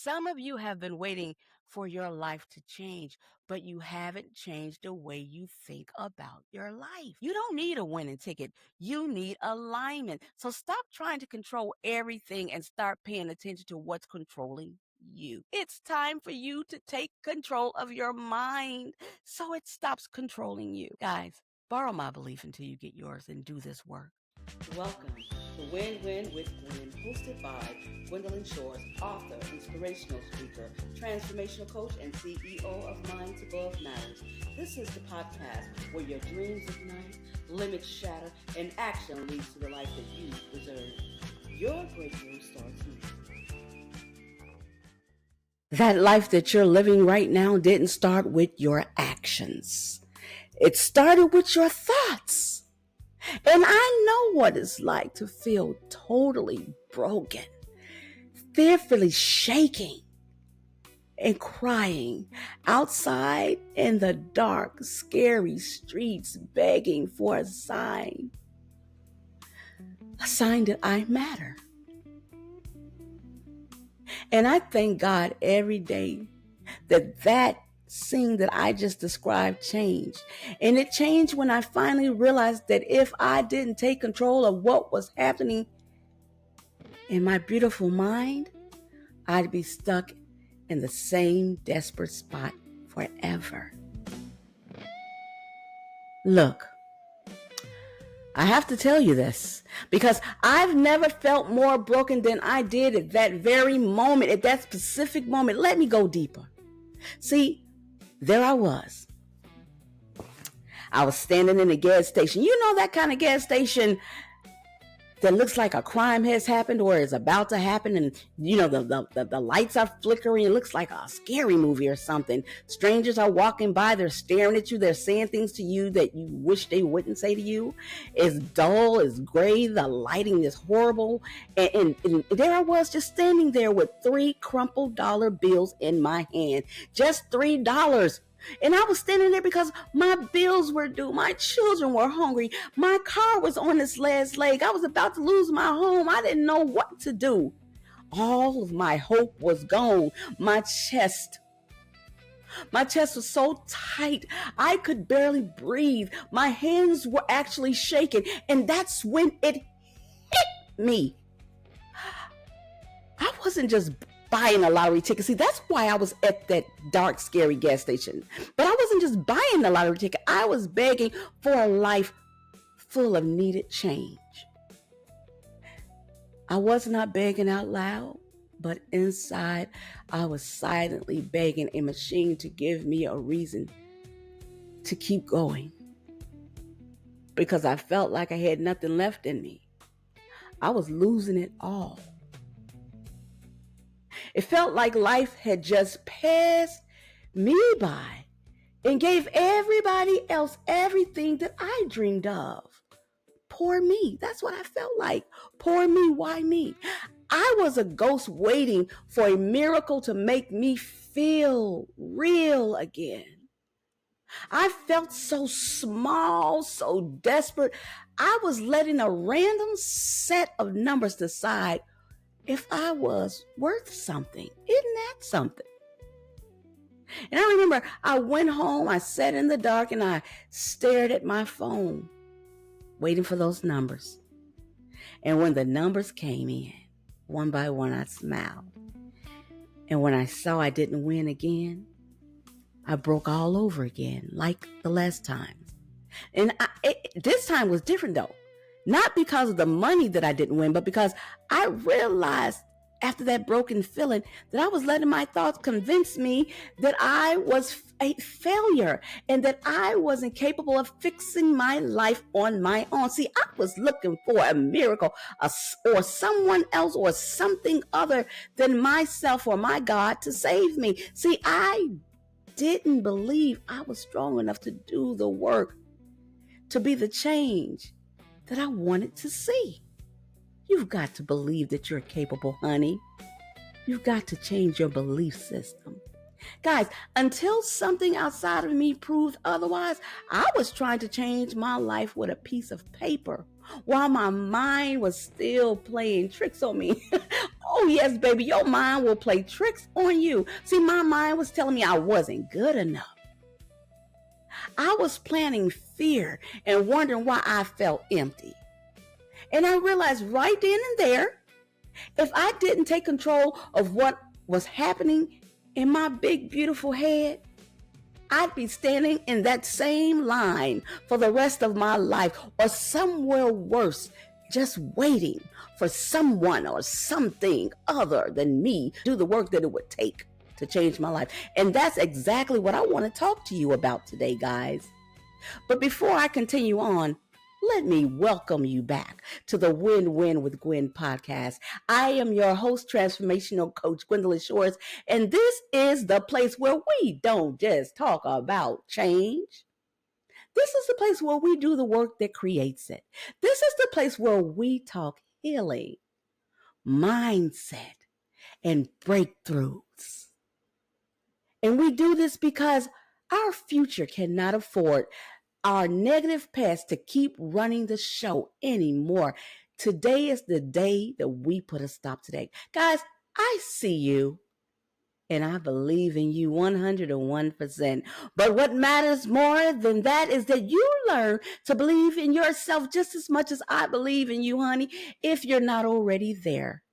Some of you have been waiting for your life to change, but you haven't changed the way you think about your life. You don't need a winning ticket. You need alignment. So stop trying to control everything and start paying attention to what's controlling you. It's time for you to take control of your mind so it stops controlling you. Guys, borrow my belief until you get yours and do this work. Welcome to Win-Win with Gwen, hosted by Gwendolyn Shores, author, inspirational speaker, transformational coach, and CEO of Minds Above Matters. This is the podcast where your dreams ignite, limits shatter, and action leads to the life that you deserve. Your breakthrough starts now. That life that you're living right now didn't start with your actions. It started with your thoughts. And I know what it's like to feel totally broken, fearfully shaking and crying outside in the dark, scary streets, begging for a sign that I matter. And I thank God every day that scene that I just described changed. And it changed when I finally realized that if I didn't take control of what was happening in my beautiful mind, I'd be stuck in the same desperate spot forever. Look, I have to tell you this because I've never felt more broken than I did at that very moment, at that specific moment. Let me go deeper. See, there I was. I was standing in a gas station. You know that kind of gas station that looks like a crime has happened or is about to happen, and you know the lights are flickering. It looks like a scary movie or something. Strangers are walking by, they're staring at you, they're saying things to you that you wish they wouldn't say to you. It's dull, it's gray, the lighting is horrible, and there I was just standing there with 3 crumpled dollar bills in my hand, just $3. And I was standing there because my bills were due. My children were hungry. My car was on its last leg. I was about to lose my home. I didn't know what to do. All of my hope was gone. My chest was so tight. I could barely breathe. My hands were actually shaking. And that's when it hit me. I wasn't just buying a lottery ticket. See, that's why I was at that dark, scary gas station. But I wasn't just buying the lottery ticket. I was begging for a life full of needed change. I was not begging out loud, but inside, I was silently begging a machine to give me a reason to keep going. Because I felt like I had nothing left in me. I was losing it all. It felt like life had just passed me by and gave everybody else everything that I dreamed of. Poor me. That's what I felt like. Poor me. Why me? I was a ghost waiting for a miracle to make me feel real again. I felt so small, so desperate. I was letting a random set of numbers decide if I was worth something. Isn't that something? And I remember I went home, I sat in the dark, and I stared at my phone, waiting for those numbers. And when the numbers came in, one by one, I smiled. And when I saw I didn't win again, I broke all over again, like the last time. And this time was different though. Not because of the money that I didn't win, but because I realized after that broken feeling that I was letting my thoughts convince me that I was a failure and that I wasn't capable of fixing my life on my own. See, I was looking for a miracle or someone else or something other than myself or my God to save me. See, I didn't believe I was strong enough to do the work, to be the change that I wanted to see. You've got to believe that you're capable, honey. You've got to change your belief system. Guys, until something outside of me proved otherwise, I was trying to change my life with a piece of paper while my mind was still playing tricks on me. Oh, yes, baby, your mind will play tricks on you. See, my mind was telling me I wasn't good enough. I was planting fear and wondering why I felt empty. And I realized right then and there, if I didn't take control of what was happening in my big, beautiful head, I'd be standing in that same line for the rest of my life, or somewhere worse, just waiting for someone or something other than me to do the work that it would take to change my life. And that's exactly what I want to talk to you about today, guys. But before I continue on, let me welcome you back to the Win-Win with Gwen podcast. I am your host, transformational coach Gwendolyn Shores, and this is the place where we don't just talk about change. This is the place where we do the work that creates it. This is the place where we talk healing, mindset, and breakthroughs. And we do this because our future cannot afford our negative past to keep running the show anymore. Today is the day that we put a stop to that. Guys, I see you and I believe in you 101%. But what matters more than that is that you learn to believe in yourself just as much as I believe in you, honey, if you're not already there.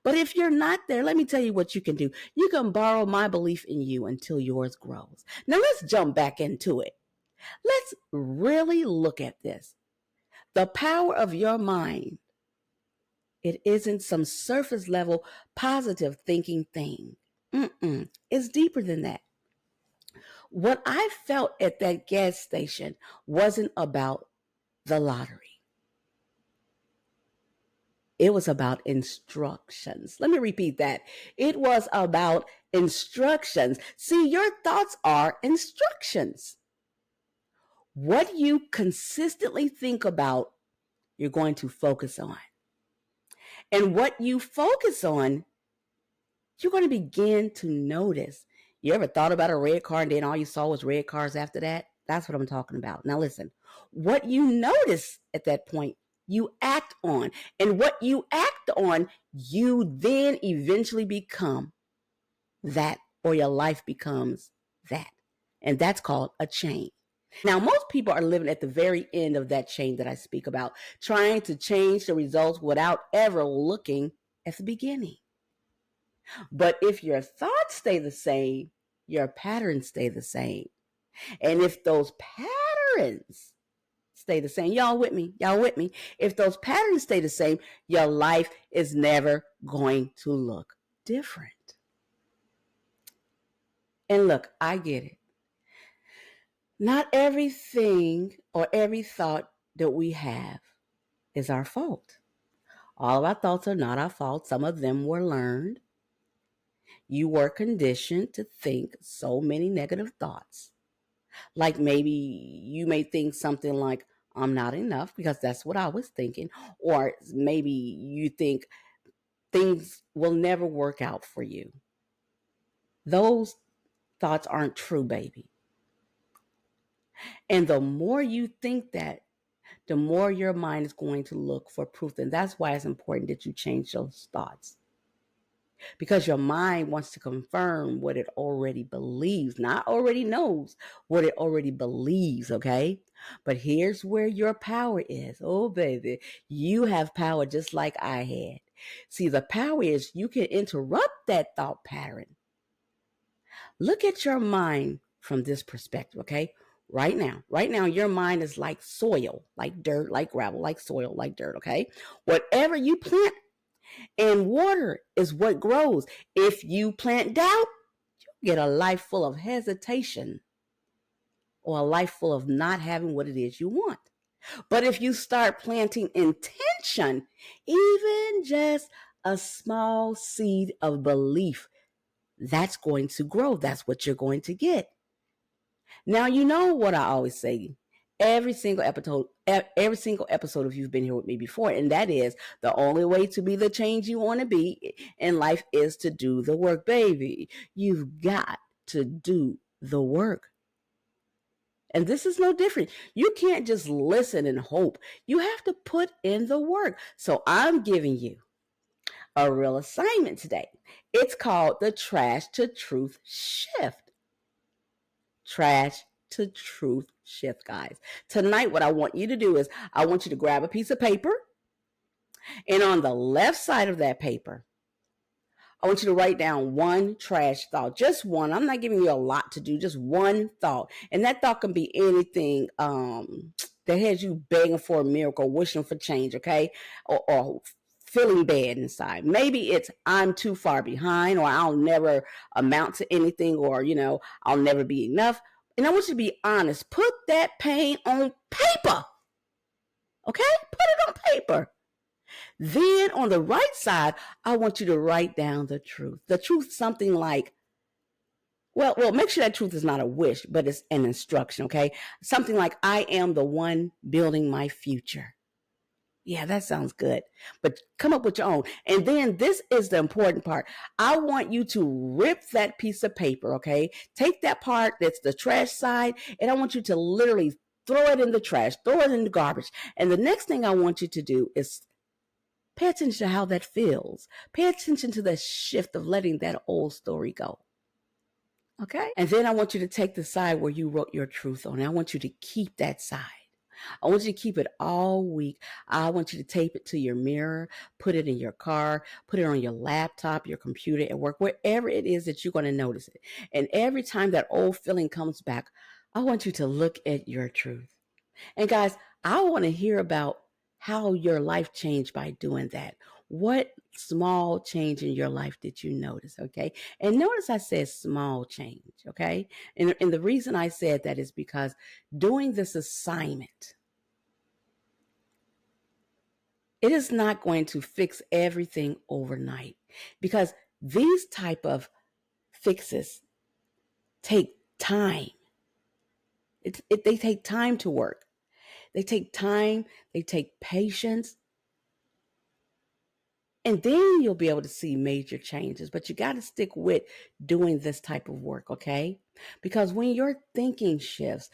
But if you're not there, let me tell you what you can do. You can borrow my belief in you until yours grows. Now let's jump back into it. Let's really look at this. The power of your mind. It isn't some surface level positive thinking thing. It's deeper than that. What I felt at that gas station wasn't about the lottery. It was about instructions. Let me repeat that. It was about instructions. See, your thoughts are instructions. What you consistently think about, you're going to focus on. And what you focus on, you're going to begin to notice. You ever thought about a red car and then all you saw was red cars after that? That's what I'm talking about. Now listen, what you notice at that point, you act on. And what you act on, you then eventually become that, or your life becomes that. And that's called a chain. Now, most people are living at the very end of that chain that I speak about, trying to change the results without ever looking at the beginning. But if your thoughts stay the same, your patterns stay the same. And if those patterns stay the same, y'all with me? If those patterns stay the same, your life is never going to look different. And look, I get it. Not everything or every thought that we have is our fault. All of our thoughts are not our fault. Some of them were learned. You were conditioned to think so many negative thoughts. Like maybe you may think something like, I'm not enough, because that's what I was thinking. Or maybe you think things will never work out for you. Those thoughts aren't true, baby. And the more you think that, the more your mind is going to look for proof. And that's why it's important that you change those thoughts. Because your mind wants to confirm what it already believes, not already knows, what it already believes, okay? But here's where your power is. Oh, baby, you have power just like I had. See, the power is you can interrupt that thought pattern. Look at your mind from this perspective, okay? Right now, your mind is like soil, like dirt, like gravel, like soil, like dirt, okay? Whatever you plant, and water is what grows. If you plant doubt, you get a life full of hesitation, or a life full of not having what it is you want. But if you start planting intention, even just a small seed of belief, that's going to grow. That's what you're going to get. Now, you know what I always say. Every single episode if you've been here with me before, and that is the only way to be the change you want to be in life is to do the work, baby. You've got to do the work. And this is no different. You can't just listen and hope. You have to put in the work. So I'm giving you a real assignment today. It's called the trash to truth shift. Trash to truth shift, guys. Tonight, what I want you to do is I want you to grab a piece of paper, and on the left side of that paper, I want you to write down one trash thought, just one. I'm not giving you a lot to do, just one thought. And that thought can be anything that has you begging for a miracle, wishing for change, okay? Or feeling bad inside. Maybe it's I'm too far behind, or I'll never amount to anything, or, I'll never be enough. And I want you to be honest. Put that pain on paper, okay? Put it on paper. Then on the right side, I want you to write down the truth. The truth, something like, well, make sure that truth is not a wish, but it's an instruction, okay? Something like, I am the one building my future. Yeah, that sounds good. But come up with your own. And then this is the important part. I want you to rip that piece of paper, okay? Take that part that's the trash side, and I want you to literally throw it in the trash, throw it in the garbage. And the next thing I want you to do is pay attention to how that feels. Pay attention to the shift of letting that old story go. Okay? And then I want you to take the side where you wrote your truth on. I want you to keep that side. I want you to keep it all week. I want you to tape it to your mirror, put it in your car, put it on your laptop, your computer at work, wherever it is that you're going to notice it. And every time that old feeling comes back, I want you to look at your truth. And guys, I want to hear about how your life changed by doing that. What small change in your life did you notice, okay? And notice I said small change, okay? And the reason I said that is because doing this assignment, it is not going to fix everything overnight, because these type of fixes take time. They take time to work. They take time, they take patience, and then you'll be able to see major changes. But you got to stick with doing this type of work, okay? Because when your thinking shifts,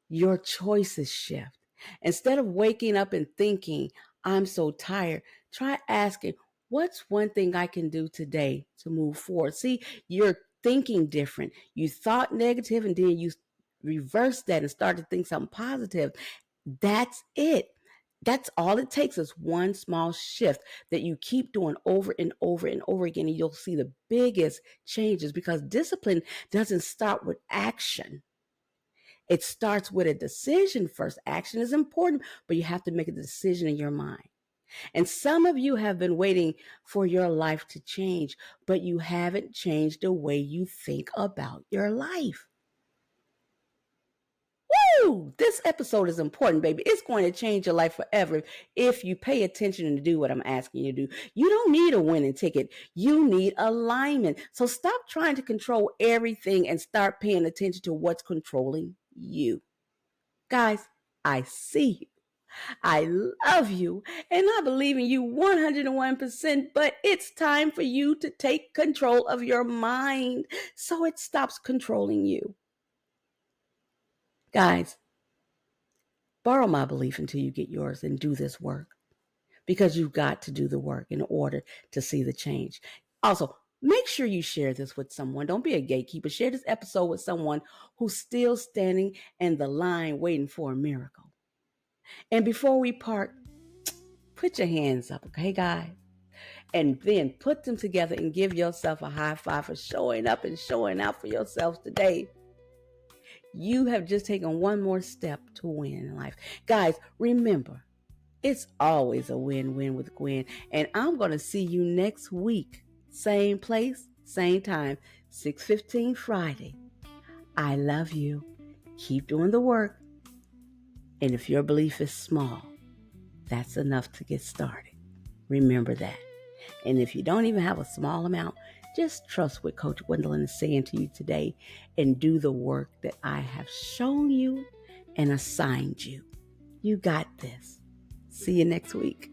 your choices shift. Instead of waking up and thinking, I'm so tired, try asking, what's one thing I can do today to move forward? See, you're thinking different. You thought negative, and then you reversed that and started to think something positive. That's it. That's all it takes is one small shift that you keep doing over and over and over again, and you'll see the biggest changes, because discipline doesn't start with action. It starts with a decision first. Action is important, but you have to make a decision in your mind. And some of you have been waiting for your life to change, but you haven't changed the way you think about your life. Woo! This episode is important, baby. It's going to change your life forever if you pay attention and do what I'm asking you to do. You don't need a winning ticket. You need alignment. So stop trying to control everything and start paying attention to what's controlling you. Guys, I see you. I love you, and I believe in you 101%, but it's time for you to take control of your mind so it stops controlling you. Guys, borrow my belief until you get yours and do this work, because you've got to do the work in order to see the change. Also, make sure you share this with someone. Don't be a gatekeeper. Share this episode with someone who's still standing in the line waiting for a miracle. And before we part, put your hands up, okay, guys? And then put them together and give yourself a high five for showing up and showing out for yourselves today. You have just taken one more step to win in life. Guys, remember, it's always a win-win with Gwen. And I'm going to see you next week. Same place, same time, 6:15 Friday. I love you. Keep doing the work. And if your belief is small, that's enough to get started. Remember that. And if you don't even have a small amount, just trust what Coach Gwendolyn is saying to you today and do the work that I have shown you and assigned you. You got this. See you next week.